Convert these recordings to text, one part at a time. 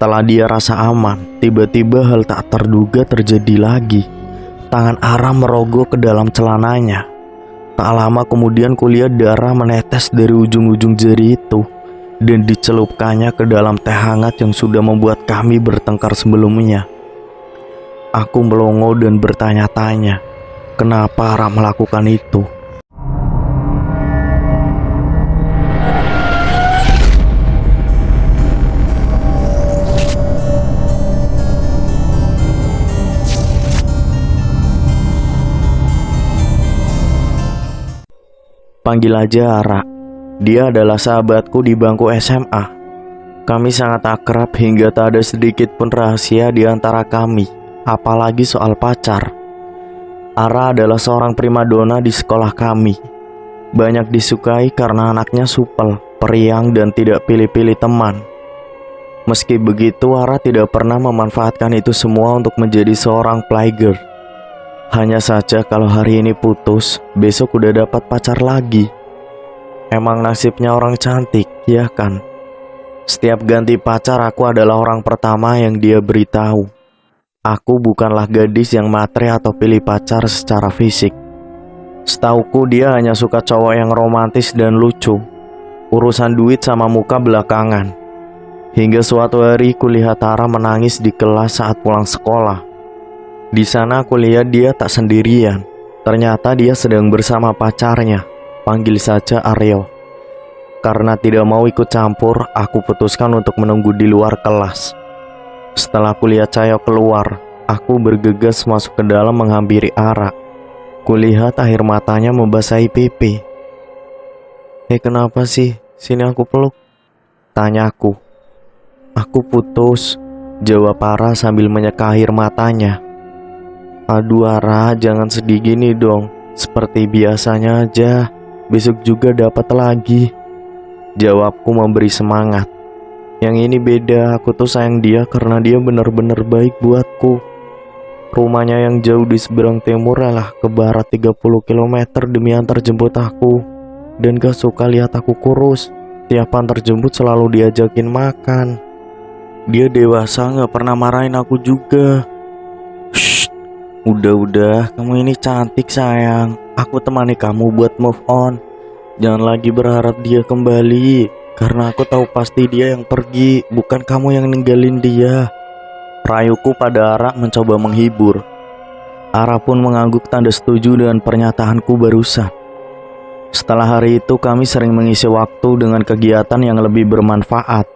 Setelah dia rasa aman, tiba-tiba hal tak terduga terjadi lagi. Tangan Ara merogoh ke dalam celananya. Tak lama kemudian kulihat darah menetes dari ujung-ujung jari itu dan dicelupkannya ke dalam teh hangat yang sudah membuat kami bertengkar sebelumnya. Aku melongo dan bertanya-tanya, kenapa Ara melakukan itu? Panggil aja Ara. Dia adalah sahabatku di bangku SMA. Kami sangat akrab hingga tak ada sedikit pun rahasia di antara kami, apalagi soal pacar. Ara adalah seorang primadona di sekolah kami. Banyak disukai karena anaknya supel, periang, dan tidak pilih-pilih teman. Meski begitu, Ara tidak pernah memanfaatkan itu semua untuk menjadi seorang playgirl. Hanya saja kalau hari ini putus, besok udah dapat pacar lagi. Emang nasibnya orang cantik, ya kan? Setiap ganti pacar aku adalah orang pertama yang dia beritahu. Aku bukanlah gadis yang matre atau pilih pacar secara fisik. Setauku dia hanya suka cowok yang romantis dan lucu. Urusan duit sama muka belakangan. Hingga suatu hari kulihat Tara menangis di kelas saat pulang sekolah. Di sana aku lihat dia tak sendirian. Ternyata dia sedang bersama pacarnya. Panggil saja Aryo. Karena tidak mau ikut campur, aku putuskan untuk menunggu di luar kelas. Setelah kulihat Cayo keluar, aku bergegas masuk ke dalam menghampiri Ara. Kulihat air matanya membasahi pipi. Kenapa sih? Sini aku peluk. Tanyaku. Aku putus, jawab Ara sambil menyeka air matanya. Aduh Ara, jangan sedih gini dong. Seperti biasanya aja. Besok juga dapat lagi. Jawabku memberi semangat. Yang ini beda, aku tuh sayang dia karena dia benar-benar baik buatku. Rumahnya yang jauh di seberang timur lah ke barat 30 km demi antar jemput aku. Dan gak suka lihat aku kurus. Tiap antar jemput selalu diajakin makan. Dia dewasa gak pernah marahin aku juga. Udah, kamu ini cantik sayang. Aku temani kamu buat move on. Jangan lagi berharap dia kembali, karena aku tahu pasti dia yang pergi, bukan kamu yang ninggalin dia. Rayuku pada Ara mencoba menghibur. Ara pun mengangguk tanda setuju dengan pernyataanku barusan. Setelah hari itu kami sering mengisi waktu dengan kegiatan yang lebih bermanfaat.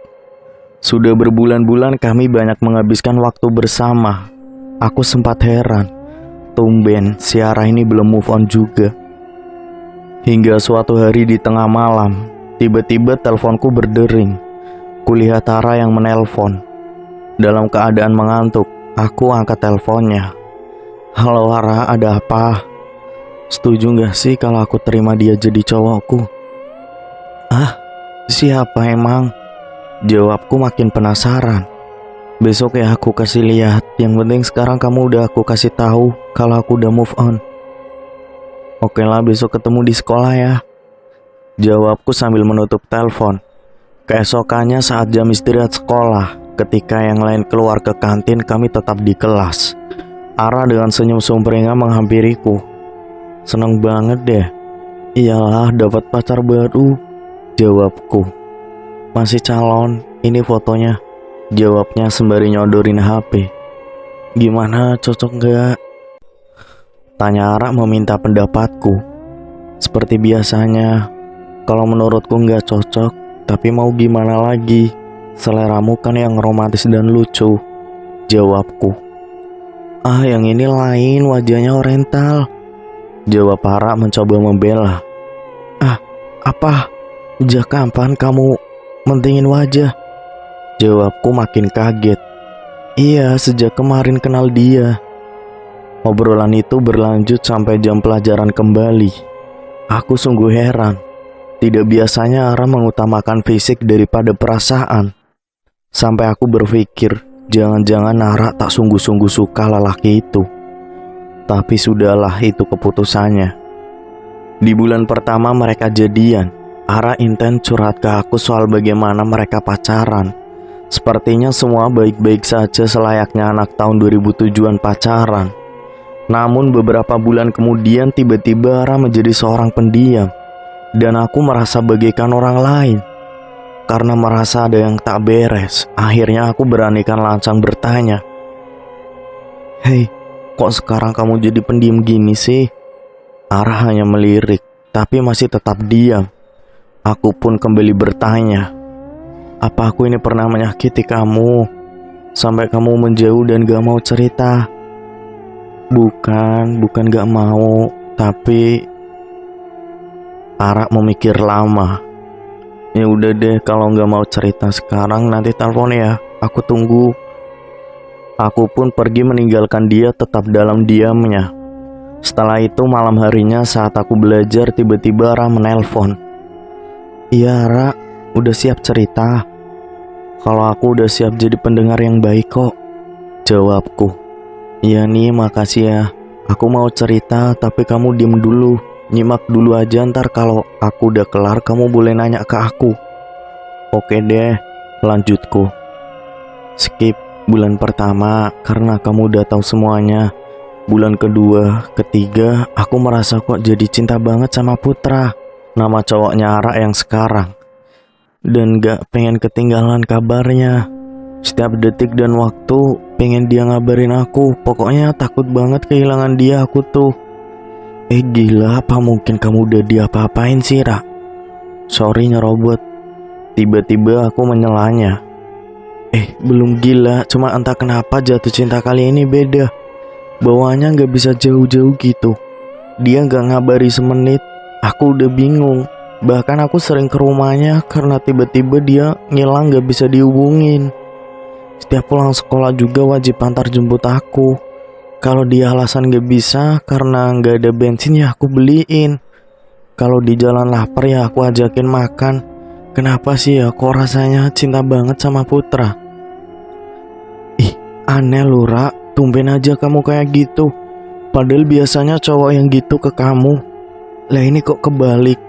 Sudah berbulan-bulan kami banyak menghabiskan waktu bersama. Aku sempat heran, tumben si Ara ini belum move on juga. Hingga suatu hari di tengah malam, tiba-tiba teleponku berdering. Kulihat Ara yang menelpon. Dalam keadaan mengantuk, aku angkat teleponnya. Halo Ara, ada apa? Setuju gak sih kalau aku terima dia jadi cowokku? Ah, siapa emang? Jawabku makin penasaran. Besok ya aku kasih lihat. Yang penting sekarang kamu udah aku kasih tahu kalau aku udah move on. Oke lah, besok ketemu di sekolah ya. Jawabku sambil menutup telepon. Keesokannya saat jam istirahat sekolah, ketika yang lain keluar ke kantin, kami tetap di kelas. Ara dengan senyum sumringah menghampiriku. Seneng banget deh. Iyalah, dapat pacar baru. Jawabku. Masih calon, ini fotonya. Jawabnya sembari nyodorin HP. Gimana, cocok gak? Tanya Ara meminta pendapatku. Seperti biasanya, kalau menurutku gak cocok, tapi mau gimana lagi? Seleramu kan yang romantis dan lucu. Jawabku. Ah, yang ini lain, wajahnya oriental. Jawab Ara mencoba membela. Ah, apa? Sejak kapan kamu mentingin wajah? Jawabku makin kaget. Iya, sejak kemarin kenal dia. Obrolan itu berlanjut sampai jam pelajaran kembali. Aku sungguh heran. Tidak biasanya Ara mengutamakan fisik daripada perasaan. Sampai aku berpikir, jangan-jangan Ara tak sungguh-sungguh suka lelaki itu. Tapi sudahlah, itu keputusannya. Di bulan pertama mereka jadian, Ara intens curhat ke aku soal bagaimana mereka pacaran. Sepertinya semua baik-baik saja selayaknya anak tahun 2007-an pacaran. Namun beberapa bulan kemudian tiba-tiba Ara menjadi seorang pendiam. Dan aku merasa bagaikan orang lain. Karena merasa ada yang tak beres, akhirnya aku beranikan lancang bertanya, "Hei, kok sekarang kamu jadi pendiam gini sih?" Ara hanya melirik, tapi masih tetap diam. Aku pun kembali bertanya, "Apa aku ini pernah menyakiti kamu sampai kamu menjauh dan gak mau cerita?" Bukan gak mau, tapi Ara memikir lama. "Ya udah deh, kalau gak mau cerita sekarang nanti telepon ya, aku tunggu." Aku pun pergi meninggalkan dia tetap dalam diamnya. Setelah itu malam harinya saat aku belajar tiba-tiba Ara menelpon. "Iya Ara, udah siap cerita?" "Kalau aku udah siap jadi pendengar yang baik kok," jawabku. "Iya nih, makasih ya. Aku mau cerita tapi kamu diem dulu. Nyimak dulu aja, ntar kalau aku udah kelar kamu boleh nanya ke aku." "Oke deh," lanjutku. "Skip bulan pertama karena kamu udah tahu semuanya. Bulan kedua, ketiga, aku merasa kok jadi cinta banget sama Putra, nama cowoknya Ara yang sekarang. Dan gak pengen ketinggalan kabarnya. Setiap detik dan waktu pengen dia ngabarin aku. Pokoknya takut banget kehilangan dia aku tuh." Gila, apa mungkin kamu udah diapa-apain sih, Ra?" "Sorry nyerobot." Tiba-tiba aku menyelanya. Belum gila, cuma entah kenapa jatuh cinta kali ini beda. Bawaannya gak bisa jauh-jauh gitu. Dia gak ngabari semenit, aku udah bingung. Bahkan aku sering ke rumahnya karena tiba-tiba dia ngilang gak bisa dihubungin. Setiap pulang sekolah juga wajib antar jemput aku. Kalau dia alasan gak bisa karena gak ada bensin ya aku beliin. Kalau di jalan lapar ya aku ajakin makan. Kenapa sih ya kok rasanya cinta banget sama Putra? Aneh lu Ra, tumben aja kamu kayak gitu. Padahal biasanya cowok yang gitu ke kamu. Lah ini kok kebalik.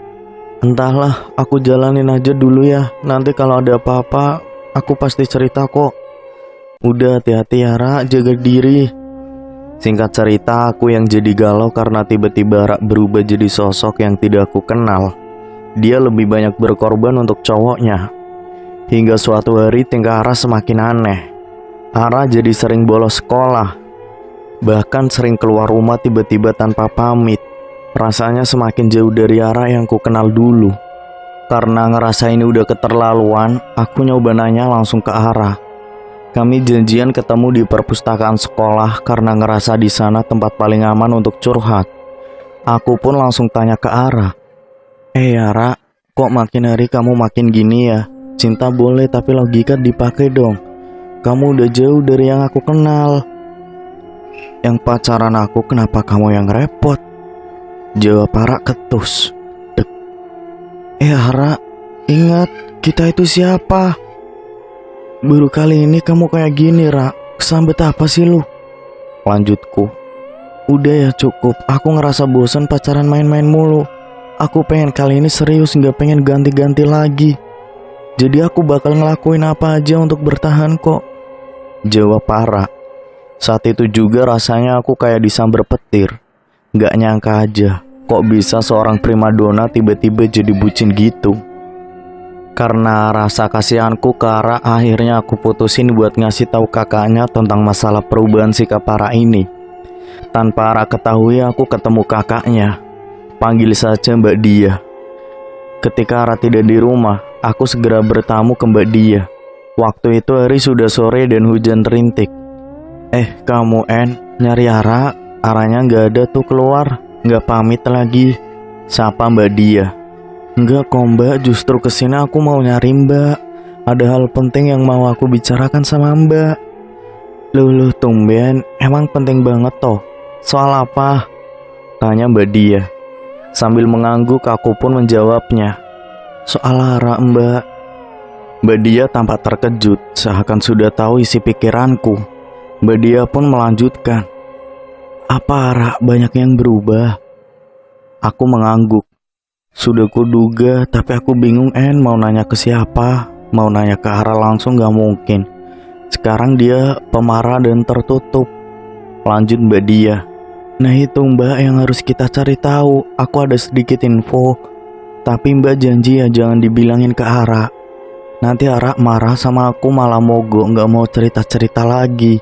Entahlah, aku jalanin aja dulu ya. Nanti kalau ada apa-apa aku pasti cerita kok. Udah hati-hati ya Ra, jaga diri. Singkat cerita, aku yang jadi galau karena tiba-tiba Ra berubah jadi sosok yang tidak aku kenal. Dia lebih banyak berkorban untuk cowoknya. Hingga suatu hari tingkah Ara semakin aneh. Ara jadi sering bolos sekolah. Bahkan sering keluar rumah tiba-tiba tanpa pamit. Rasanya semakin jauh dari Ara yang ku kenal dulu. Karena ngerasa ini udah keterlaluan, aku nyoba nanya langsung ke Ara. Kami janjian ketemu di perpustakaan sekolah karena ngerasa di sana tempat paling aman untuk curhat. Aku pun langsung tanya ke Ara. Ara, kok makin hari kamu makin gini ya? Cinta boleh tapi logika dipakai dong. Kamu udah jauh dari yang aku kenal. Yang pacaran aku kenapa kamu yang repot? Jawab Ara ketus. Ara, ingat kita itu siapa? Baru kali ini kamu kayak gini Ra. Kesambet apa sih lu? Lanjutku. Udah ya cukup, aku ngerasa bosan pacaran main-main mulu. Aku pengen kali ini serius, gak pengen ganti-ganti lagi. Jadi aku bakal ngelakuin apa aja untuk bertahan kok. Jawab Ara. Saat itu juga rasanya aku kayak disambar petir. Gak nyangka aja, kok bisa seorang primadona tiba-tiba jadi bucin gitu. Karena rasa kasihanku ke Ara, akhirnya aku putusin buat ngasih tahu kakaknya tentang masalah perubahan sikap Ara ini. Tanpa Ara ketahui, aku ketemu kakaknya. Panggil saja Mbak Dia. Ketika Ara tidak di rumah, aku segera bertamu ke Mbak Dia. Waktu itu hari sudah sore dan hujan rintik. Kamu nyari Ara? Aranya gak ada tuh keluar, gak pamit lagi, sapa Mbak Dia. Enggak kok Mbak, justru kesini aku mau nyari Mbak. Ada hal penting yang mau aku bicarakan sama Mbak. Loh tumben, emang penting banget toh. Soal apa? Tanya Mbak Dia. Sambil mengangguk aku pun menjawabnya. Soal Ara Mbak. Mbak Dia tampak terkejut, seakan sudah tahu isi pikiranku. Mbak Dia pun melanjutkan. Apa Ara banyak yang berubah? Aku mengangguk. Sudah kuduga, tapi aku bingung mau nanya ke siapa. Mau nanya ke Ara langsung gak mungkin. Sekarang dia pemarah dan tertutup. Lanjut Mbak Dia. Nah itu Mbak yang harus kita cari tahu. Aku ada sedikit info. Tapi Mbak janji ya jangan dibilangin ke Ara. Nanti Ara marah sama aku malah mogok gak mau cerita-cerita lagi.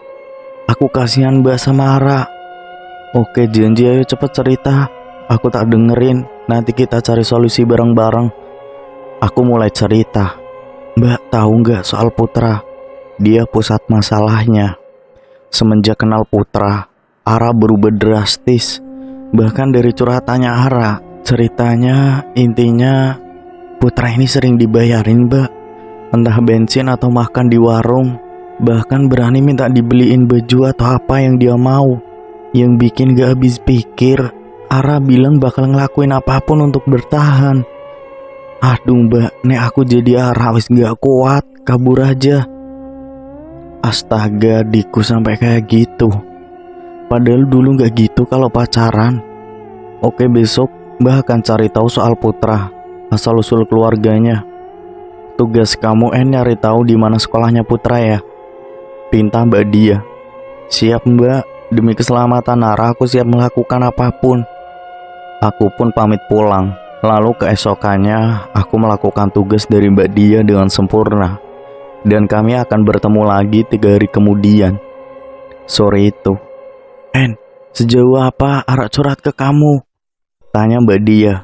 Aku kasihan Mbak sama Ara. Oke janji, ayo cepet cerita. Aku tak dengerin. Nanti kita cari solusi bareng-bareng. Aku mulai cerita. Mbak tahu nggak soal Putra? Dia pusat masalahnya. Semenjak kenal Putra, Ara berubah drastis. Bahkan dari curhatannya Ara, ceritanya intinya Putra ini sering dibayarin Mbak. Entah bensin atau makan di warung. Bahkan berani minta dibeliin baju atau apa yang dia mau. Yang bikin gak habis pikir, Ara bilang bakal ngelakuin apapun untuk bertahan. Aduh Mbak, nek aku jadi Ara wis gak kuat, kabur aja. Astaga, diku sampai kayak gitu. Padahal dulu gak gitu kalau pacaran. Oke besok Mbak akan cari tahu soal Putra, asal usul keluarganya. Tugas kamu nyari tahu di mana sekolahnya Putra ya. Pinta Mbak Dia. Siap Mbak, demi keselamatan Ara aku siap melakukan apapun. Aku pun pamit pulang. Lalu keesokannya aku melakukan tugas dari Mbak Dia dengan sempurna. Dan kami akan bertemu lagi 3 hari kemudian. Sore itu. Sejauh apa Ara curhat ke kamu? Tanya Mbak Dia.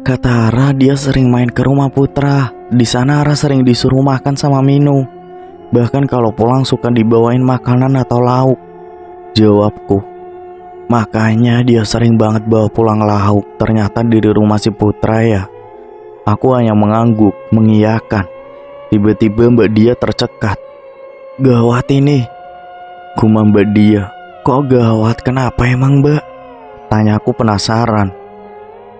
Kata Ara dia sering main ke rumah Putra. Di sana Ara sering disuruh makan sama minum. Bahkan kalau pulang suka dibawain makanan atau lauk. Jawabku. Makanya dia sering banget bawa pulang lauk. Ternyata dari rumah si Putra ya. Aku hanya mengangguk, mengiyakan. Tiba-tiba Mbak Dia tercekat. Gawat ini. Gumam Mbak Dia. Kok gawat? Kenapa emang Mbak? Tanyaku penasaran.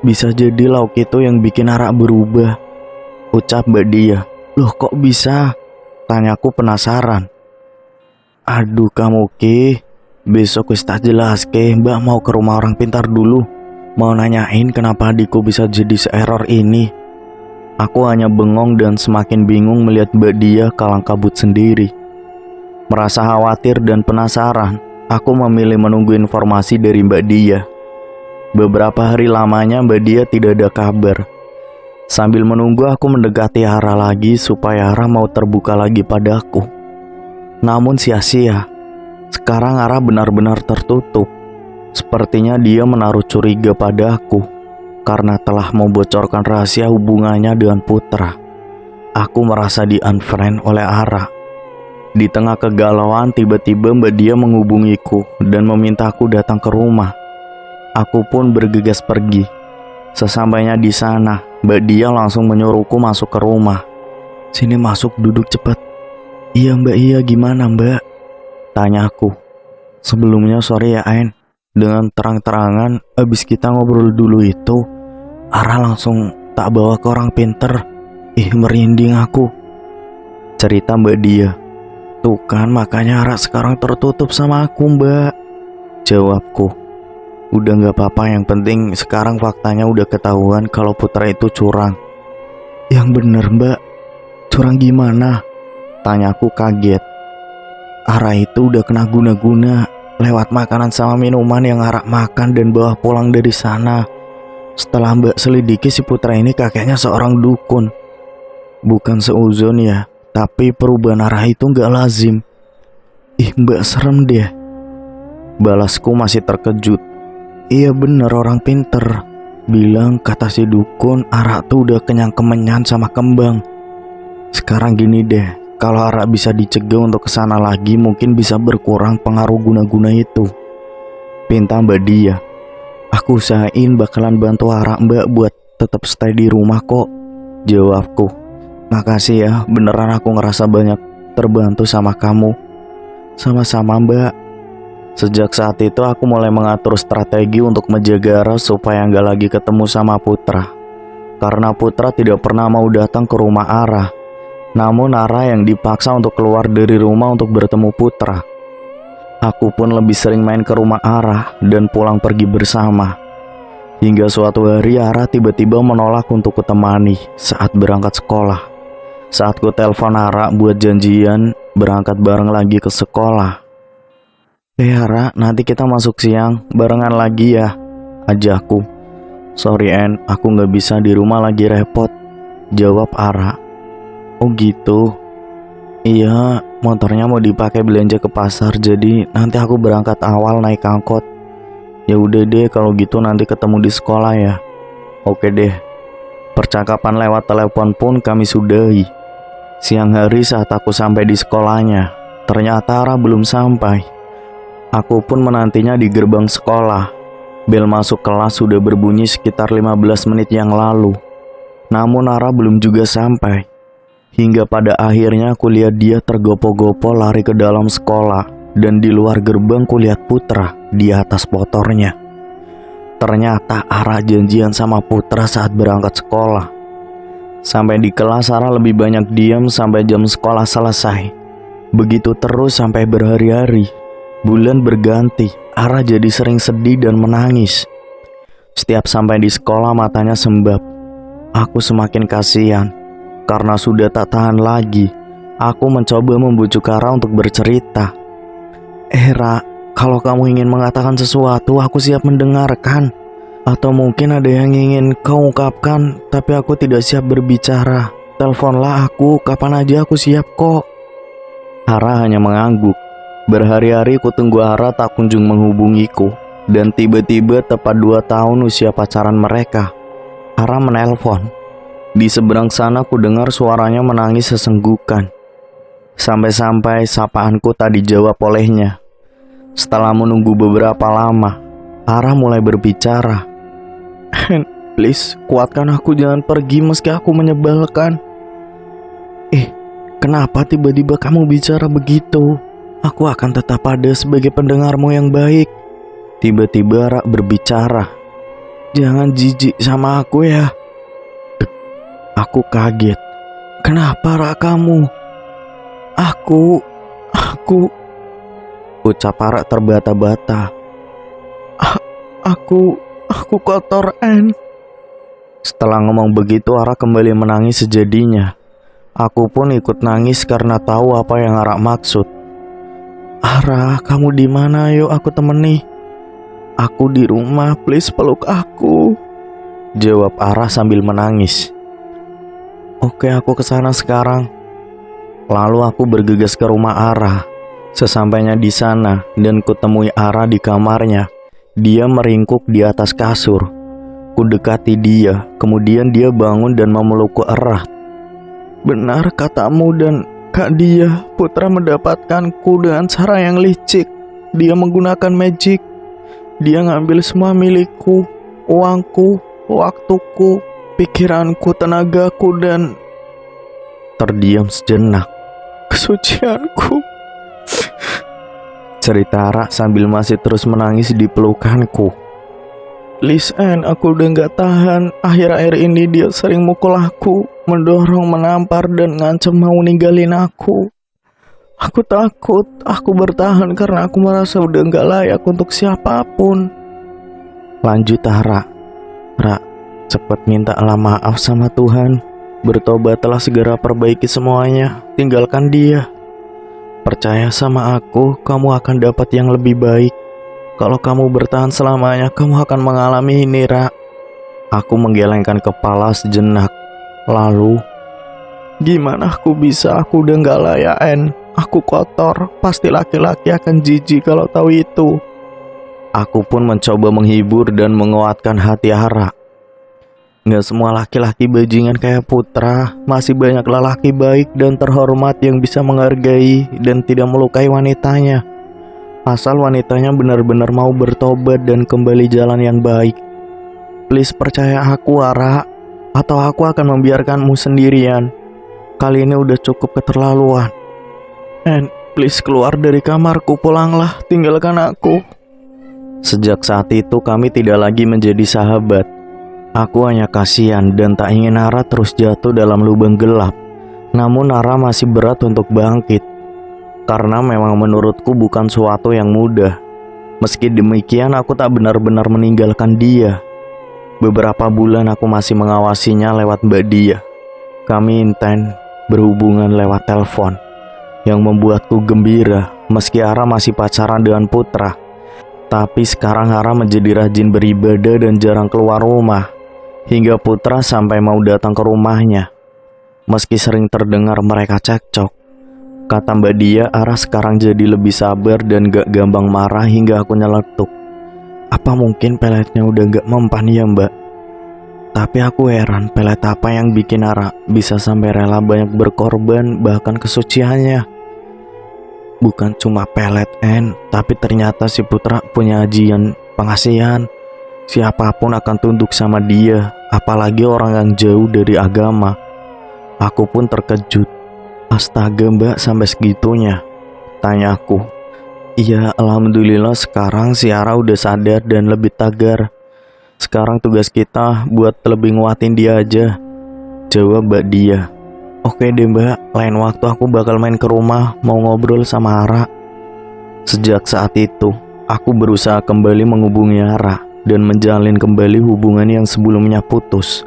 Bisa jadi lauk itu yang bikin Ara berubah. Ucap Mbak Dia. Loh kok bisa? Tanyaku penasaran. Aduh kamu Ki, besok wis tak jelas ke. Mbak mau ke rumah orang pintar dulu. Mau nanyain kenapa adikku bisa jadi se-error ini. Aku hanya bengong dan semakin bingung melihat Mbak Dia kalang kabut sendiri. Merasa khawatir dan penasaran, aku memilih menunggu informasi dari Mbak Dia. Beberapa hari lamanya Mbak Dia tidak ada kabar. Sambil menunggu aku mendekati Ara lagi supaya Ara mau terbuka lagi padaku. Namun sia-sia. Sekarang Ara benar-benar tertutup. Sepertinya dia menaruh curiga padaku karena telah membocorkan rahasia hubungannya dengan Putra. Aku merasa di-unfriend oleh Ara. Di tengah kegalauan tiba-tiba Mbak Dia menghubungiku dan meminta aku datang ke rumah. Aku pun bergegas pergi. Sesampainya di sana, Mbak Dia langsung menyuruhku masuk ke rumah. Sini masuk, duduk cepat. Iya Mbak, iya gimana Mbak? Tanyaku. Sebelumnya sorry ya Ain. Dengan terang-terangan abis kita ngobrol dulu itu, Ara langsung tak bawa ke orang pinter. Merinding aku. Cerita Mbak Dia. Tuh kan makanya Ara sekarang tertutup sama aku Mbak. Jawabku. Udah gak apa-apa, yang penting sekarang faktanya udah ketahuan kalau Putra itu curang. Yang bener Mbak. Curang gimana? Tanyaku kaget. Ara itu udah kena guna-guna lewat makanan sama minuman yang Ara makan dan bawa pulang dari sana. Setelah Mbak selidiki, si Putra ini kakeknya seorang dukun. Bukan seuzon ya, tapi perubahan Ara itu gak lazim. Mbak serem deh. Balasku masih terkejut. Iya bener, orang pinter. Bilang kata si dukun Ara tuh udah kenyang-kemenyan sama kembang. Sekarang gini deh, kalau Ara bisa dicegah untuk kesana lagi, mungkin bisa berkurang pengaruh guna-guna itu. Pinta Mbak Dia. Aku usahain bakalan bantu Ara Mbak buat tetap stay di rumah kok. Jawabku. Makasih ya, beneran aku ngerasa banyak terbantu sama kamu. Sama-sama Mbak. Sejak saat itu aku mulai mengatur strategi untuk menjaga Ara supaya nggak lagi ketemu sama Putra. Karena Putra tidak pernah mau datang ke rumah Ara. Namun Ara yang dipaksa untuk keluar dari rumah untuk bertemu Putra. Aku pun lebih sering main ke rumah Ara dan pulang pergi bersama. Hingga suatu hari Ara tiba-tiba menolak untuk kutemani saat berangkat sekolah. saat ku telepon Ara buat janjian berangkat bareng lagi ke sekolah. Ara, nanti kita masuk siang, barengan lagi ya, ajakku. Sorry En, aku gak bisa, di rumah lagi repot, jawab Ara. Oh gitu. Iya, motornya mau dipakai belanja ke pasar, jadi nanti aku berangkat awal naik angkot. Ya udah deh, kalau gitu nanti ketemu di sekolah ya. Oke deh. Percakapan lewat telepon pun kami sudahi. Siang hari saat aku sampai di sekolahnya, ternyata Ara belum sampai. Aku pun menantinya di gerbang sekolah. Bel masuk kelas sudah berbunyi sekitar 15 menit yang lalu. Namun Ara belum juga sampai. Hingga pada akhirnya aku lihat dia tergopoh-gopoh lari ke dalam sekolah. Dan di luar gerbang kulihat Putra di atas motornya. Ternyata Ara janjian sama Putra saat berangkat sekolah. Sampai di kelas Ara lebih banyak diam sampai jam sekolah selesai. Begitu terus sampai berhari-hari. Bulan berganti, Ara jadi sering sedih dan menangis. Setiap sampai di sekolah matanya sembab. Aku semakin kasihan. Karena sudah tak tahan lagi, aku mencoba membujuk Ara untuk bercerita. Ra, kalau kamu ingin mengatakan sesuatu, aku siap mendengarkan. Atau mungkin ada yang ingin kau ungkapkan, tapi aku tidak siap berbicara. Teleponlah aku, kapan aja aku siap kok. Ara hanya mengangguk. Berhari-hari ku tunggu Ara tak kunjung menghubungiku. Dan tiba-tiba tepat 2 tahun usia pacaran mereka, Ara menelpon. Di seberang sana ku dengar suaranya menangis sesenggukan. Sampai-sampai sapaanku tak dijawab olehnya. Setelah menunggu beberapa lama, Ara mulai berbicara. Please, kuatkan aku, jangan pergi meski aku menyebalkan. Kenapa tiba-tiba kamu bicara begitu? Aku akan tetap ada sebagai pendengarmu yang baik. Tiba-tiba Ara berbicara. Jangan jijik sama aku ya. Aku kaget. Kenapa Ra kamu? Aku ucap Ara terbata-bata. Aku kotor En. Setelah ngomong begitu Ara kembali menangis sejadinya. Aku pun ikut nangis karena tahu apa yang Ara maksud. Ara, kamu di mana? Yuk aku temani. Aku di rumah, please peluk aku, jawab Ara sambil menangis. Oke, aku kesana sekarang. Lalu aku bergegas ke rumah Ara. Sesampainya di sana dan kutemui Ara di kamarnya. Dia meringkuk di atas kasur. Ku dekati dia, kemudian dia bangun dan memelukku erat. Benar katamu dan Kak Dia, Putra mendapatkanku dengan cara yang licik. Dia menggunakan magic. Dia ngambil semua milikku, uangku, waktuku, pikiranku, tenagaku, dan terdiam sejenak. Kesucianku, cerita Ara sambil masih terus menangis di pelukanku. Please En, aku udah gak tahan. Akhir-akhir ini dia sering mukul aku, mendorong, menampar, dan ngancam mau ninggalin aku. Aku takut, aku bertahan karena aku merasa udah gak layak untuk siapapun. Lanjut Ara. Ra, cepat mintalah maaf sama Tuhan. Bertobatlah, segera perbaiki semuanya. Tinggalkan dia. Percaya sama aku, kamu akan dapat yang lebih baik. Kalau kamu bertahan selamanya, kamu akan mengalami ini, Ra. Aku menggelengkan kepala sejenak. Lalu, gimana aku bisa? Aku udah gak layak En. Aku kotor. Pasti laki-laki akan jijik kalau tahu itu. Aku pun mencoba menghibur dan menguatkan hati Ara. Gak semua laki-laki bajingan kayak Putra. Masih banyak lelaki baik dan terhormat yang bisa menghargai dan tidak melukai wanitanya. Asal wanitanya benar-benar mau bertobat dan kembali jalan yang baik. Please percaya aku Ara, atau aku akan membiarkanmu sendirian. Kali ini udah cukup keterlaluan. And please keluar dari kamarku, pulanglah, tinggalkan aku. Sejak saat itu kami tidak lagi menjadi sahabat. Aku hanya kasihan dan tak ingin Ara terus jatuh dalam lubang gelap. Namun Ara masih berat untuk bangkit. Karena memang menurutku bukan suatu yang mudah. Meski demikian aku tak benar-benar meninggalkan dia. Beberapa bulan aku masih mengawasinya lewat Mbak Dia. Kami intens berhubungan lewat telepon, yang membuatku gembira meski Ara masih pacaran dengan Putra. Tapi sekarang Ara menjadi rajin beribadah dan jarang keluar rumah, hingga Putra sampai mau datang ke rumahnya. Meski sering terdengar mereka cekcok, kata Mbak Dia, Ara sekarang jadi lebih sabar dan gak gampang marah hingga aku nyeletuk. Apa mungkin peletnya udah gak mempan ya Mbak? Tapi aku heran pelet apa yang bikin Ara bisa sampai rela banyak berkorban bahkan kesuciannya. Bukan cuma pelet tapi ternyata si Putra punya ajian pengasihan. Siapapun akan tunduk sama dia, apalagi orang yang jauh dari agama. Aku pun terkejut. Astaga Mbak, sampai segitunya? Tanyaku. Iya, alhamdulillah sekarang si Ara udah sadar dan lebih tagar. Sekarang tugas kita buat lebih nguatin dia aja, jawab Mbak Dia. Oke deh Mbak, lain waktu aku bakal main ke rumah mau ngobrol sama Ara. Sejak saat itu, aku berusaha kembali menghubungi Ara dan menjalin kembali hubungan yang sebelumnya putus.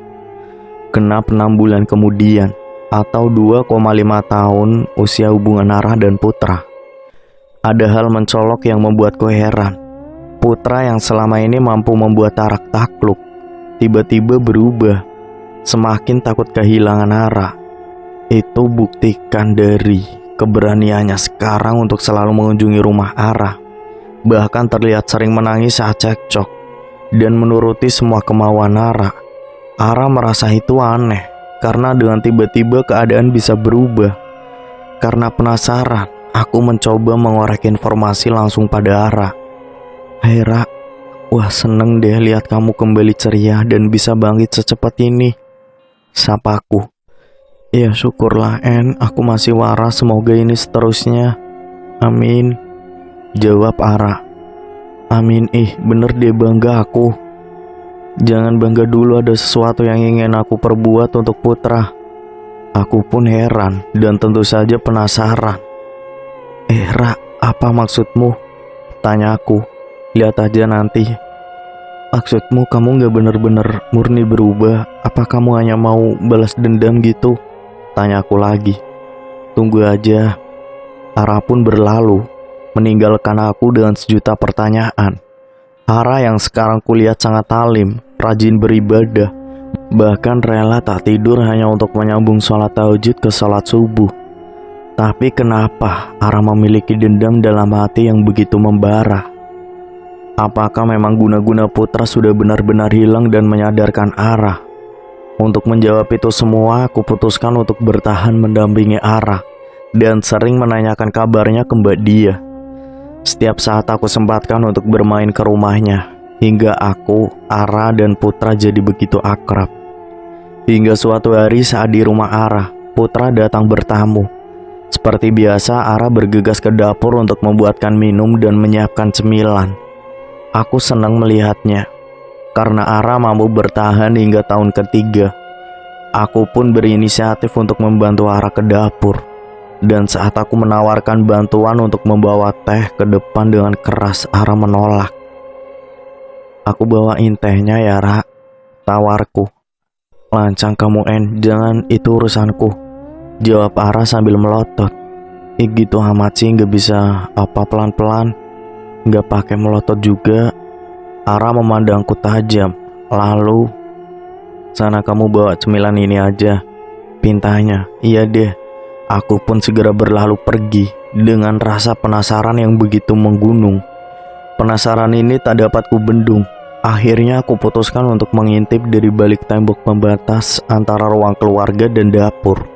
Genap 6 bulan kemudian, atau 2,5 tahun usia hubungan Ara dan Putra. Ada hal mencolok yang membuatku heran. Putra yang selama ini mampu membuat Ara takluk, tiba-tiba berubah, semakin takut kehilangan Ara. Itu buktikan dari keberaniannya sekarang untuk selalu mengunjungi rumah Ara. Bahkan terlihat sering menangis saat cekcok dan menuruti semua kemauan Ara. Ara merasa itu aneh, karena dengan tiba-tiba keadaan bisa berubah. Karena penasaran, aku mencoba mengorek informasi langsung pada Ara. Hai Ra, wah seneng deh lihat kamu kembali ceria dan bisa bangkit secepat ini, sapaku. Ya syukurlah aku masih waras, semoga ini seterusnya. Amin, jawab Ara. Amin, bener deh bangga aku. Jangan bangga dulu, ada sesuatu yang ingin aku perbuat untuk Putra. Aku pun heran dan tentu saja penasaran. Ra, apa maksudmu? Tanya aku. Lihat aja nanti. Maksudmu kamu gak bener-bener murni berubah? Apa kamu hanya mau balas dendam gitu? Tanya aku lagi. Tunggu aja. Ara pun berlalu, meninggalkan aku dengan sejuta pertanyaan. Ara yang sekarang kulihat sangat alim, rajin beribadah, bahkan rela tak tidur hanya untuk menyambung sholat tahajud ke sholat subuh. Tapi kenapa Ara memiliki dendam dalam hati yang begitu membara? Apakah memang guna-guna Putra sudah benar-benar hilang dan menyadarkan Ara? Untuk menjawab itu semua, aku putuskan untuk bertahan mendampingi Ara dan sering menanyakan kabarnya ke Mbak Dia. Setiap saat aku sempatkan untuk bermain ke rumahnya, hingga aku, Ara, dan Putra jadi begitu akrab. Hingga suatu hari saat di rumah Ara, Putra datang bertamu. Seperti biasa, Ara bergegas ke dapur untuk membuatkan minum dan menyiapkan cemilan. Aku senang melihatnya, karena Ara mampu bertahan hingga tahun ketiga. Aku pun berinisiatif untuk membantu Ara ke dapur. Dan saat aku menawarkan bantuan untuk membawa teh ke depan dengan keras, Ara menolak. Aku bawain tehnya ya Ra, tawarku. Lancang kamu jangan, itu urusanku, jawab Ara sambil melotot. Gitu amat sih, gak bisa apa pelan-pelan? Gak pakai melotot juga. Ara memandangku tajam. Lalu, sana kamu bawa cemilan ini aja, pintanya. Iya deh. Aku pun segera berlalu pergi dengan rasa penasaran yang begitu menggunung. Penasaran ini tak dapat kubendung. Akhirnya aku putuskan untuk mengintip dari balik tembok pembatas antara ruang keluarga dan dapur.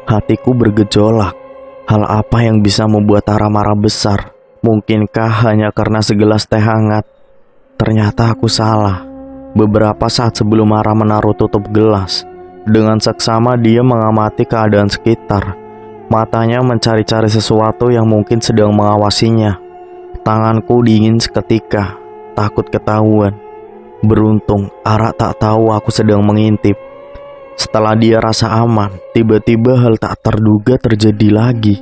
Hatiku bergejolak. Hal apa yang bisa membuat Ara marah besar? Mungkinkah hanya karena segelas teh hangat? Ternyata aku salah. Beberapa saat sebelum Ara menaruh tutup gelas, dengan seksama dia mengamati keadaan sekitar. Matanya mencari-cari sesuatu yang mungkin sedang mengawasinya. Tanganku dingin seketika, takut ketahuan. Beruntung, Ara tak tahu aku sedang mengintip. Setelah dia rasa aman, tiba-tiba hal tak terduga terjadi lagi.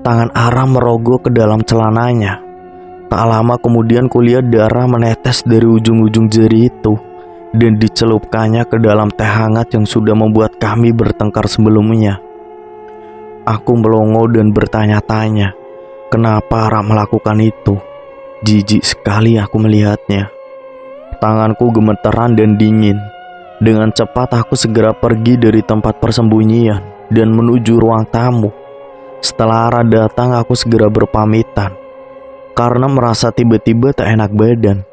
Tangan Ara merogoh ke dalam celananya. Tak lama kemudian kulihat darah menetes dari ujung-ujung jari itu dan dicelupkannya ke dalam teh hangat yang sudah membuat kami bertengkar sebelumnya. Aku melongo dan bertanya-tanya, kenapa Ara melakukan itu? Jijik sekali aku melihatnya. Tanganku gemeteran dan dingin. Dengan cepat aku segera pergi dari tempat persembunyian dan menuju ruang tamu. Setelah Ara datang, aku segera berpamitan karena merasa tiba-tiba tak enak badan.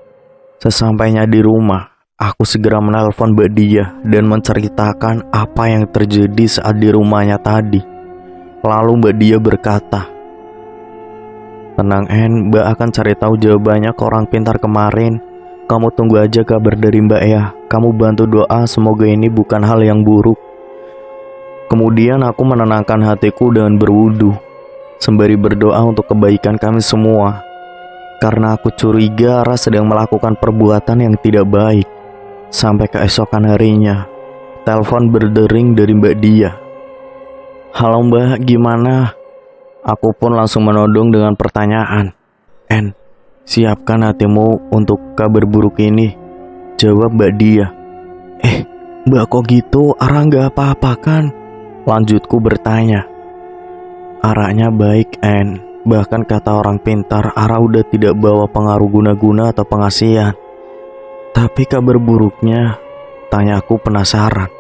Sesampainya di rumah, aku segera menelpon Mbak Dia dan menceritakan apa yang terjadi saat di rumahnya tadi. Lalu Mbak Dia berkata, "Tenang En, Mbak akan cari tahu jawabannya ke orang pintar kemarin. Kamu tunggu aja kabar dari Mbak ya. Kamu bantu doa semoga ini bukan hal yang buruk." Kemudian aku menenangkan hatiku dengan berwudu, sembari berdoa untuk kebaikan kami semua. Karena aku curiga Ara sedang melakukan perbuatan yang tidak baik. Sampai keesokan harinya, telepon berdering dari Mbak Dia. "Halo Mbak, gimana?" Aku pun langsung menodong dengan pertanyaan. "En, siapkan hatimu untuk kabar buruk ini," jawab Mbak Dia. Mbak kok gitu? Ara nggak apa-apa kan?" Lanjutku bertanya. "Aranya baik En, bahkan kata orang pintar Ara udah tidak bawa pengaruh guna-guna atau pengasihan." "Tapi kabar buruknya?" tanyaku penasaran.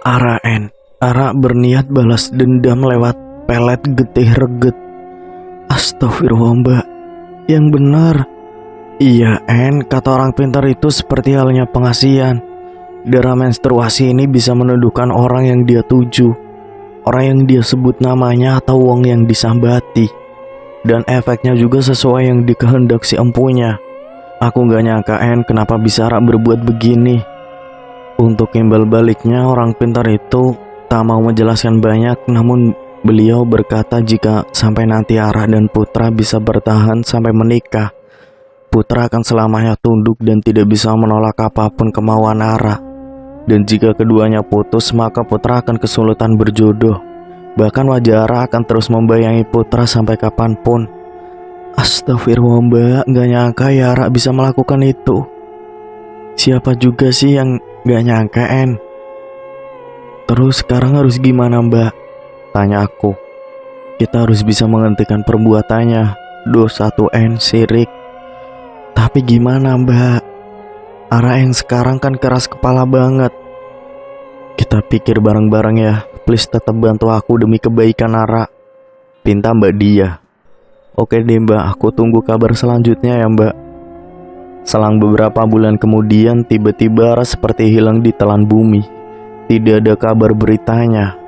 "Ara En, Ara berniat balas dendam lewat pelet getih reget." "Astagfirullah Mbak, yang benar." "Iya En, kata orang pintar itu seperti halnya pengasihan. Darah menstruasi ini bisa menuduhkan orang yang dia tuju, orang yang dia sebut namanya atau uang yang disambati. Dan efeknya juga sesuai yang dikehendak si empunya. Aku gak nyangka En kenapa bisa Ara berbuat begini." Untuk imbal baliknya, orang pintar itu tak mau menjelaskan banyak, namun beliau berkata jika sampai nanti Ara dan Putra bisa bertahan sampai menikah, Putra akan selamanya tunduk dan tidak bisa menolak apapun kemauan Ara. Dan jika keduanya putus, maka Putra akan kesulitan berjodoh. Bahkan wajah Ara akan terus membayangi Putra sampai kapanpun. Astagfirullah Mbak, gak nyangka ya Ara bisa melakukan itu. Siapa juga sih yang gak nyangka En? Terus sekarang harus gimana Mbak? Tanya aku. Kita harus bisa menghentikan perbuatannya. Dosa tuh En, syirik. Tapi gimana Mbak? Ara yang sekarang kan keras kepala banget. Kita pikir bareng-bareng ya. Please tetap bantu aku demi kebaikan Ara, pinta Mbak Dia. Oke deh Mbak, aku tunggu kabar selanjutnya ya Mbak. Selang beberapa bulan kemudian, tiba-tiba Ara seperti hilang di telan bumi. Tidak ada kabar beritanya.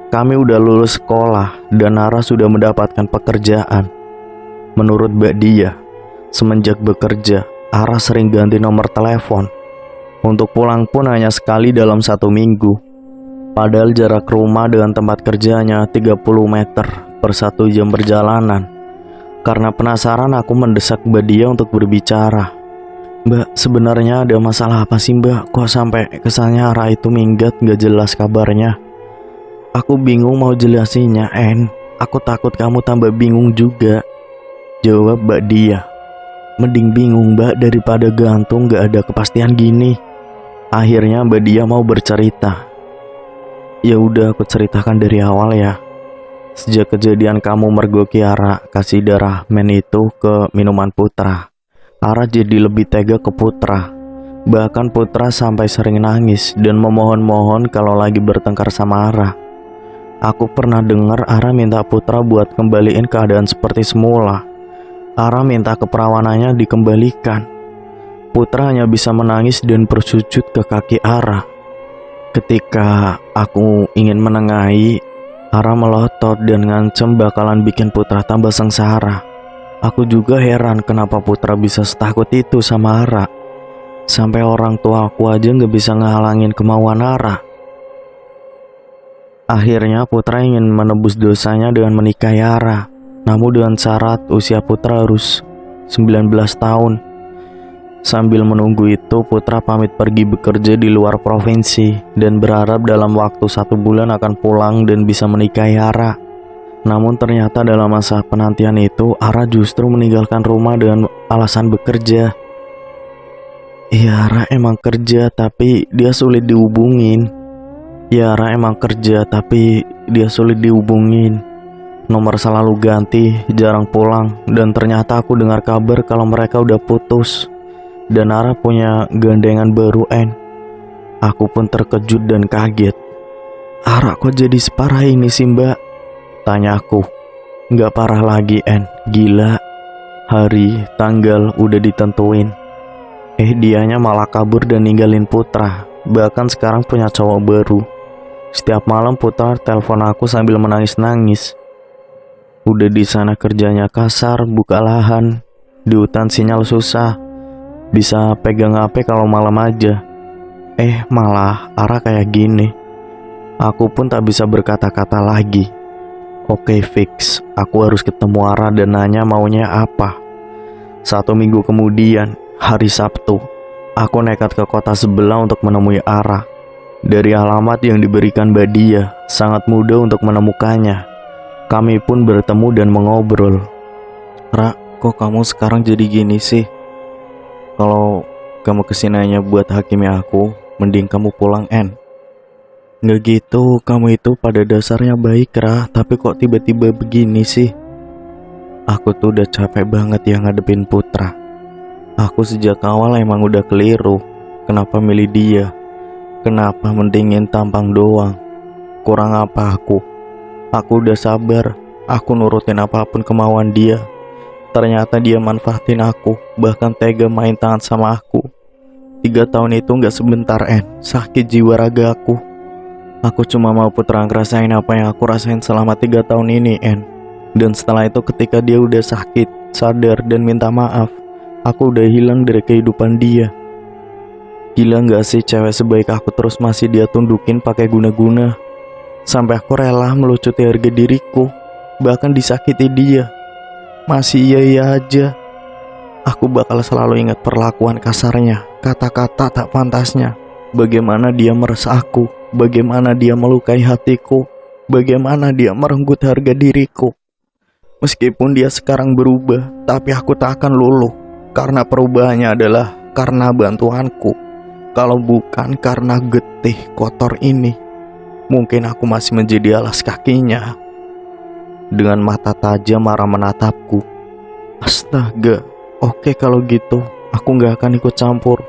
Kami udah lulus sekolah dan Ara sudah mendapatkan pekerjaan. Menurut Mbak Dia, semenjak bekerja, Ara sering ganti nomor telepon. Untuk pulang pun hanya sekali dalam 1 minggu. Padahal jarak rumah dengan tempat kerjanya 30 meter per 1 jam perjalanan. Karena penasaran, aku mendesak Mbak Dia untuk berbicara. "Mbak, sebenarnya ada masalah apa sih Mbak? Kok sampai kesannya Ara itu minggat gak jelas kabarnya?" "Aku bingung mau jelasinnya En. Aku takut kamu tambah bingung juga," jawab Mbak Dia. "Mending bingung Mbak daripada gantung gak ada kepastian gini." Akhirnya Mbak Dia mau bercerita. "Ya udah, aku ceritakan dari awal ya. Sejak kejadian kamu mergoki Ara kasih darah men itu ke minuman Putra, Ara jadi lebih tega ke Putra. Bahkan Putra sampai sering nangis dan memohon-mohon kalau lagi bertengkar sama Ara. Aku pernah dengar Ara minta Putra buat kembaliin keadaan seperti semula. Ara minta keperawanannya dikembalikan. Putra hanya bisa menangis dan bersujud ke kaki Ara. Ketika aku ingin menengahi, Ara melotot dan ngancem bakalan bikin Putra tambah sengsara. Aku juga heran kenapa Putra bisa setakut itu sama Ara. Sampai orang tua aku aja gak bisa ngehalangin kemauan Ara. Akhirnya Putra ingin menebus dosanya dengan menikahi Ara. Namun dengan syarat usia Putra harus 19 tahun. Sambil menunggu itu, Putra pamit pergi bekerja di luar provinsi dan berharap dalam waktu 1 bulan akan pulang dan bisa menikahi Ara. Namun ternyata dalam masa penantian itu, Ara justru meninggalkan rumah dengan alasan bekerja. Ya Ara emang kerja tapi dia sulit dihubungin. Nomor selalu ganti, jarang pulang, dan ternyata aku dengar kabar kalau mereka udah putus. Dan Ara punya gandengan baru, En. Aku pun terkejut dan kaget. Ara kok jadi separah ini sih, Mbak? Tanya aku. Nggak parah lagi, En. Gila. Hari, tanggal udah ditentuin. Dianya malah kabur dan ninggalin Putra. Bahkan sekarang punya cowok baru. Setiap malam Putra telepon aku sambil menangis-nangis. Udah di sana kerjanya kasar, buka lahan. Di hutan sinyal susah. Bisa pegang HP kalau malam aja. Malah Ara kayak gini. Aku pun tak bisa berkata-kata lagi. Oke, fix. Aku harus ketemu Ara dan nanya maunya apa. 1 minggu kemudian, hari Sabtu, aku nekat ke kota sebelah untuk menemui Ara. Dari alamat yang diberikan Mbak Dia, sangat mudah untuk menemukannya. Kami pun bertemu dan mengobrol. Ra, kok kamu sekarang jadi gini sih? Kalau kamu kesinanya buat hakimi aku, mending kamu pulang, En. Nggak gitu, kamu itu pada dasarnya baik, Ra. Tapi kok tiba-tiba begini sih? Aku tuh udah capek banget ya ngadepin Putra. Aku sejak awal emang udah keliru. Kenapa milih dia? Kenapa mendingin tampang doang? Kurang apa aku? Aku udah sabar. Aku nurutin apapun kemauan dia. Ternyata dia manfaatin aku. Bahkan tega main tangan sama aku. 3 tahun itu gak sebentar, En. Sakit jiwa raga aku. Aku cuma mau Putra ngerasain apa yang aku rasain selama 3 tahun ini, En. Dan setelah itu ketika dia udah sakit, sadar dan minta maaf, aku udah hilang dari kehidupan dia. Gila gak sih cewek sebaik aku terus masih dia tundukin pakai guna-guna. Sampai aku rela melucuti harga diriku, bahkan disakiti dia. Masih iya aja. Aku bakal selalu ingat perlakuan kasarnya, kata-kata tak pantasnya. Bagaimana dia meres aku, bagaimana dia melukai hatiku, bagaimana dia merenggut harga diriku. Meskipun dia sekarang berubah, tapi aku tak akan luluh. Karena perubahannya adalah karena bantuanku. Kalau bukan karena getih kotor ini, mungkin aku masih menjadi alas kakinya. Dengan mata tajam marah menatapku. Astaga, oke kalau gitu, aku gak akan ikut campur.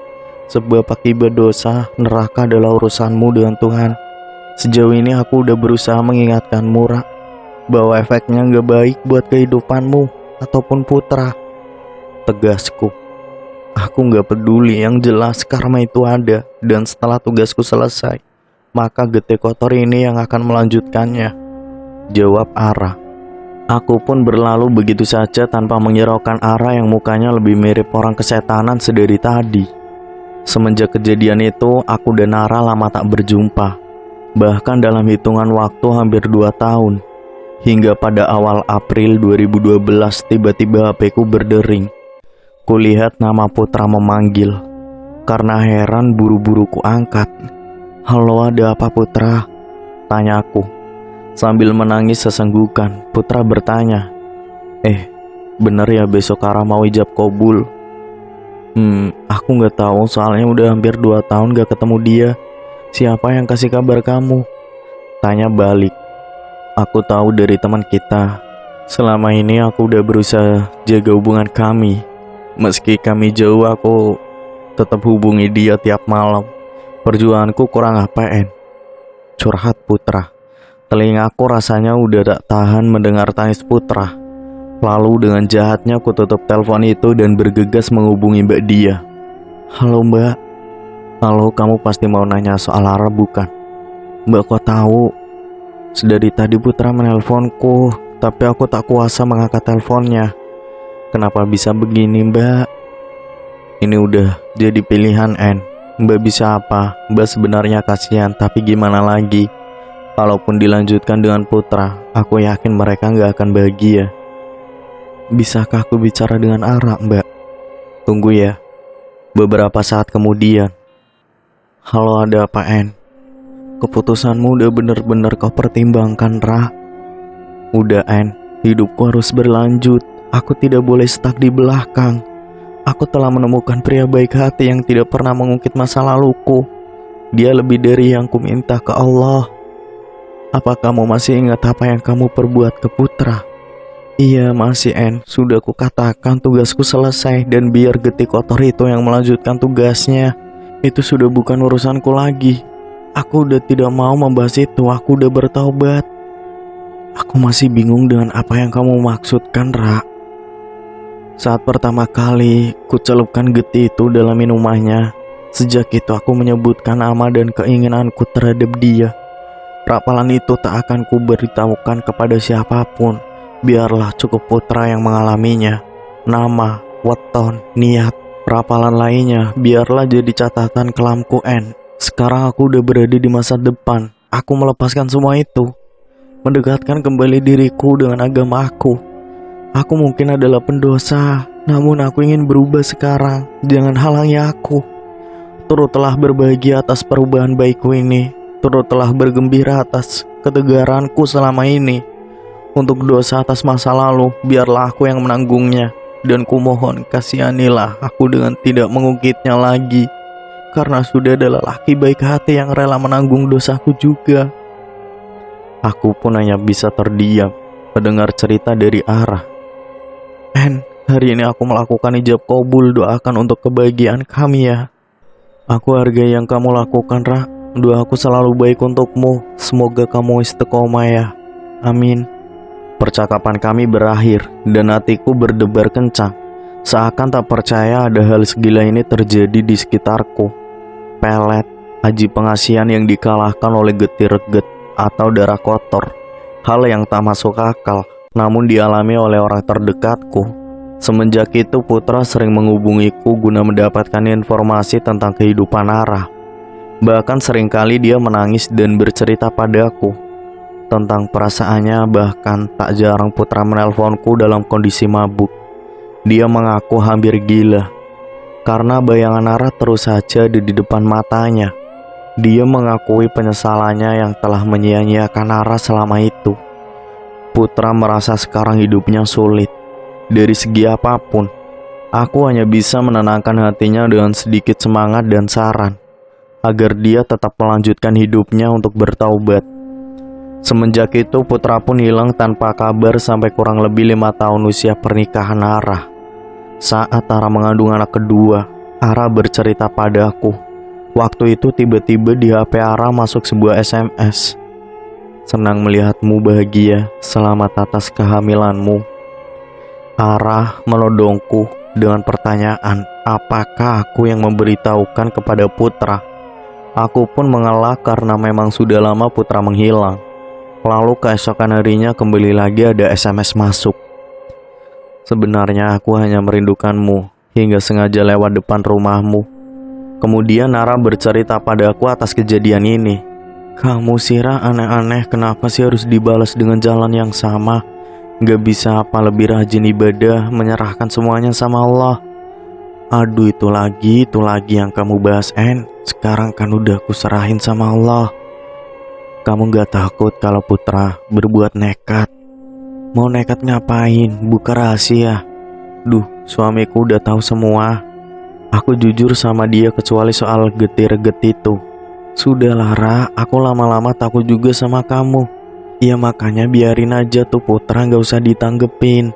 Sebab akibat dosa, neraka adalah urusanmu dengan Tuhan. Sejauh ini aku udah berusaha mengingatkanmu, Ra, bahwa efeknya gak baik buat kehidupanmu ataupun Putra. Tegasku. Aku gak peduli, yang jelas karma itu ada. Dan setelah tugasku selesai, maka getih kotor ini yang akan melanjutkannya. Jawab Ara. Aku pun berlalu begitu saja tanpa menghiraukan Ara yang mukanya lebih mirip orang kesetanan sedari tadi. Semenjak kejadian itu, aku dan Ara lama tak berjumpa. Bahkan dalam hitungan waktu hampir 2 tahun. Hingga pada awal April 2012 tiba-tiba HP ku berdering. Kulihat nama Putra memanggil. Karena heran buru-buru ku angkat. Halo, ada apa Putra? Tanyaku. Sambil menangis sesenggukan, Putra bertanya. Bener ya besok Ara mau ijab kabul? Aku gak tahu soalnya udah hampir 2 tahun gak ketemu dia. Siapa yang kasih kabar kamu? Tanya balik. Aku tahu dari teman kita. Selama ini aku udah berusaha jaga hubungan kami. Meski kami jauh, aku tetap hubungi dia tiap malam. Perjuanganku kurang apa, En? Curhat Putra. Telingaku rasanya udah tak tahan mendengar tangis Putra. Lalu dengan jahatnya aku tutup telepon itu dan bergegas menghubungi Mbak Dia. Halo Mbak. Halo, kamu pasti mau nanya soal Ara bukan? Mbak kok tahu? Sedari tadi Putra menelponku, tapi aku tak kuasa mengangkat teleponnya. Kenapa bisa begini Mbak? Ini udah jadi pilihan, En. Mbak bisa apa? Mbak sebenarnya kasihan, tapi gimana lagi? Kalaupun dilanjutkan dengan Putra, aku yakin mereka gak akan bahagia. Bisakah aku bicara dengan Ara, Mbak? Tunggu ya. Beberapa saat kemudian. Halo, ada apa, En? Keputusanmu udah bener-bener kau pertimbangkan, Ra? Udah, En. Hidupku harus berlanjut. Aku tidak boleh stuck di belakang. Aku telah menemukan pria baik hati yang tidak pernah mengungkit masa laluku. Dia lebih dari yang ku minta ke Allah. Apa kamu masih ingat apa yang kamu perbuat ke Putra? Iya masih En, sudah kukatakan tugasku selesai dan biar Getih kotor itu yang melanjutkan tugasnya. Itu sudah bukan urusanku lagi. Aku udah tidak mau membahas itu, aku udah bertaubat. Aku masih bingung dengan apa yang kamu maksudkan, Ra. Saat pertama kali ku celupkan Getih itu dalam minumannya, sejak itu aku menyebutkan nama dan keinginanku terhadap dia. Rapalan itu tak akan ku beritahukan kepada siapapun. Biarlah cukup Putra yang mengalaminya. Nama, weton, niat, rapalan lainnya biarlah jadi catatan kelamku En. Sekarang aku udah berada di masa depan. Aku melepaskan semua itu, mendekatkan kembali diriku dengan agama aku. Aku mungkin adalah pendosa, namun aku ingin berubah sekarang. Jangan halangi aku. Turutlah berbahagia atas perubahan baikku ini. Turutlah bergembira atas ketegaranku selama ini. Untuk dosa atas masa lalu, biarlah aku yang menanggungnya. Dan kumohon kasihanilah aku dengan tidak mengungkitnya lagi. Karena sudah ada lelaki baik hati yang rela menanggung dosaku juga. Aku pun hanya bisa terdiam mendengar cerita dari Ara. En, hari ini aku melakukan ijab qabul, doakan untuk kebahagiaan kami ya. Aku hargai yang kamu lakukan, Ra. Doaku selalu baik untukmu. Semoga kamu istiqomah ya. Amin. Percakapan kami berakhir dan hatiku berdebar kencang. Seakan tak percaya ada hal segila ini terjadi di sekitarku. Pelet, haji pengasihan yang dikalahkan oleh Getih reget atau darah kotor. Hal yang tak masuk akal, namun dialami oleh orang terdekatku. Semenjak itu Putra sering menghubungiku guna mendapatkan informasi tentang kehidupan Ara. Bahkan seringkali dia menangis dan bercerita padaku tentang perasaannya. Bahkan tak jarang Putra menelponku dalam kondisi mabuk. Dia mengaku hampir gila karena bayangan Ara terus saja ada di depan matanya. Dia mengakui penyesalannya yang telah menyia-nyiakan Ara selama itu. Putra merasa sekarang hidupnya sulit. Dari segi apapun, aku hanya bisa menenangkan hatinya dengan sedikit semangat dan saran agar dia tetap melanjutkan hidupnya untuk bertaubat. Semenjak itu Putra pun hilang tanpa kabar sampai kurang lebih 5 tahun usia pernikahan Ara. Saat Ara mengandung anak kedua, Ara bercerita padaku. Waktu itu tiba-tiba di HP Ara masuk sebuah SMS. Senang melihatmu bahagia, selamat atas kehamilanmu. Ara menodongku dengan pertanyaan, apakah aku yang memberitahukan kepada Putra? Aku pun mengelak karena memang sudah lama Putra menghilang. Lalu keesokan harinya kembali lagi ada SMS masuk. Sebenarnya aku hanya merindukanmu, hingga sengaja lewat depan rumahmu. Kemudian Ara bercerita padaku atas kejadian ini. Kamu Sira aneh-aneh, kenapa sih harus dibalas dengan jalan yang sama? Gak bisa apa lebih rajin ibadah, menyerahkan semuanya sama Allah? Aduh itu lagi yang kamu bahas En. Sekarang kan udah aku serahin sama Allah. Kamu gak takut kalau Putra berbuat nekat? Mau nekat ngapain? Buka rahasia. Duh, suamiku udah tahu semua. Aku jujur sama dia kecuali soal Getih reget itu. Sudahlah Ra, aku lama-lama takut juga sama kamu. Ya makanya biarin aja tuh Putra, gak usah ditanggepin.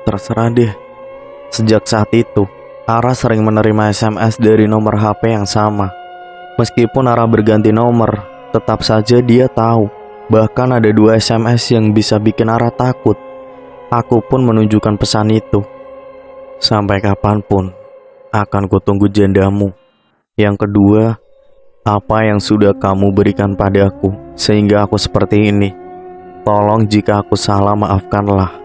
Terserah deh. Sejak saat itu Ara sering menerima SMS dari nomor HP yang sama. Meskipun Ara berganti nomor, tetap saja dia tahu. Bahkan ada 2 SMS yang bisa bikin Ara takut. Aku pun menunjukkan pesan itu. Sampai kapanpun akan kutunggu jandamu. Yang kedua, apa yang sudah kamu berikan padaku sehingga aku seperti ini. Tolong jika aku salah maafkanlah.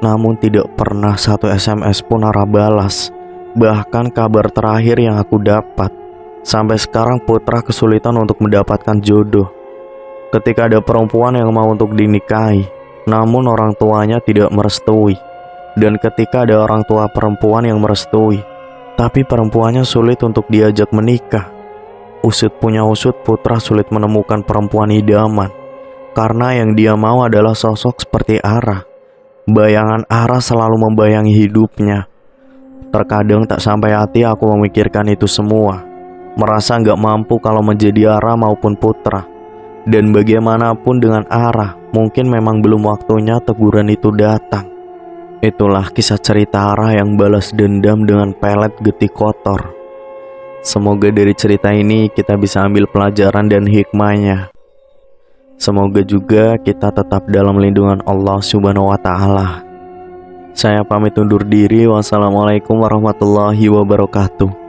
Namun tidak pernah satu SMS pun Ara balas. Bahkan kabar terakhir yang aku dapat, sampai sekarang Putra kesulitan untuk mendapatkan jodoh. Ketika ada perempuan yang mau untuk dinikahi, namun orang tuanya tidak merestui. Dan ketika ada orang tua perempuan yang merestui, tapi perempuannya sulit untuk diajak menikah. Usut punya usut, Putra sulit menemukan perempuan idaman. Karena yang dia mau adalah sosok seperti Ara. Bayangan Ara selalu membayangi hidupnya. Terkadang tak sampai hati aku memikirkan itu semua. Merasa gak mampu kalau menjadi Ara maupun Putra. Dan bagaimanapun dengan Arah, mungkin memang belum waktunya teguran itu datang. Itulah kisah cerita Arah yang balas dendam dengan pelet getih kotor. Semoga dari cerita ini kita bisa ambil pelajaran dan hikmahnya. Semoga juga kita tetap dalam lindungan Allah Subhanahu wa Ta'ala. Saya pamit undur diri. Wassalamualaikum warahmatullahi wabarakatuh.